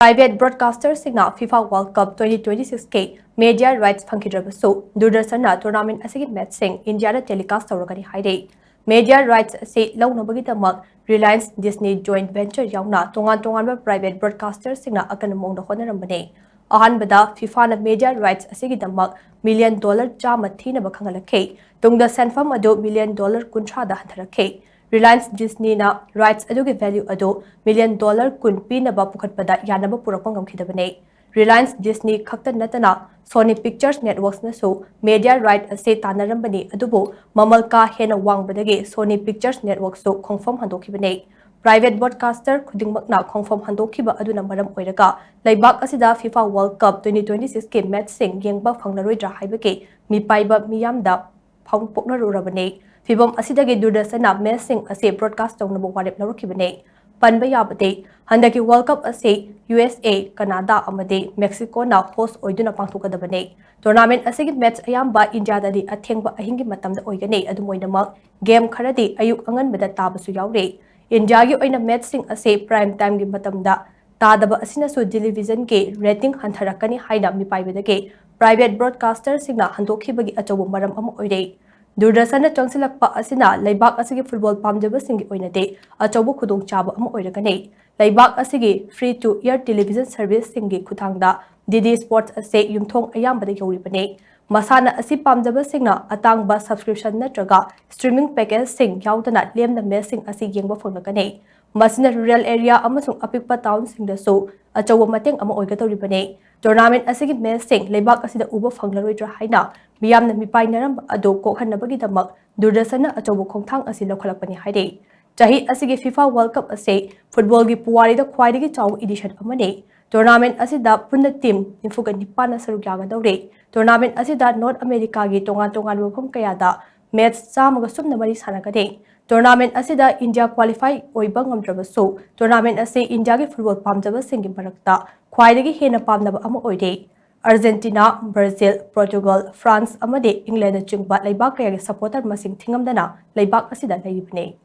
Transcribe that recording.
Private broadcasters signal FIFA World Cup 2026 media rights funkidrabasu Durdasana tournament asigi match sing India telecast tawragani haidei media rights ase lawnabagi damak Reliance Disney joint venture yauna tongan private broadcasters singna akanamong da honarambane ahanbada FIFA na media rights asigi damak $1 million chama thina bakhangalakhe tungda senfam ado $1 million kuntra da hantarakhe Reliance Disney na rights adugi value ado $1 million kun pina ba pukhatpada yanaba purakpang gamkhidabane Reliance Disney khakta natana Sony Pictures Networks na so media right ase tanarambani adubu mamalka hena wangbadagi Sony Pictures Networks so confirm handokhibane Private broadcaster khudingmakna confirm handokhiba aduna maram oiraga laibak asida FIFA World Cup 2026 ke match sing yengba phangnaroidra haibake mi paiba miyamda phangpokna rurabane Fibom asidagi Durdasana match sing ase broadcast tawnabu warep lawrkhibane Panba yabade handaki World Cup ase USA Canada amade Mexico na host oiduna pangthukadabane tournament asigi match ayamba India dadi athengba ahingi matamda oigane adumoinamak game kharadi ayuk anganbada tabasu yawre India gi oina match sing ase prime time gi matamda tadaba asina su television ke rating hantharakani haina mipaibadage private broadcaster singna handokhibagi achobu maram ama oire Durdasana changsilakpa asina laibak asigi football pamjaba singi oinade achobu khudong chaba ama oiragane laibak asigi free to air television service singi khuthangda DD Sports ase yumthong ayambada yoribane masana asi pamjaba singna atangba subscription natraga streaming package sing yaudana lemna messing asi yengba phonakane masina rural area amasung apikpa town singda so achobu mateng ama oigatoribane tournament asigi messing laibak asida uba phanglaroidra haina miyamna mipainaram ado kokhanabagi damak Durdasana achobu khongthang asi lokhalakpani haide chahi asigi FIFA World Cup ase football gi puwari da khwaidagi chaw edition amane tournament asida punna team nifuga nipana saruk yagadawre tournament asida North America gi tongan wafam kayada match chamaga sumna mari sanagade tournament asida India qualify oiba ngamdrabasu tournament ase India gi football pamjaba singi barakta khwaidagi hena pamnaba ama oide Argentina, Brazil, Portugal, France amade England chingba laibak kayagi supporter masing thingamdana laibak asida laibne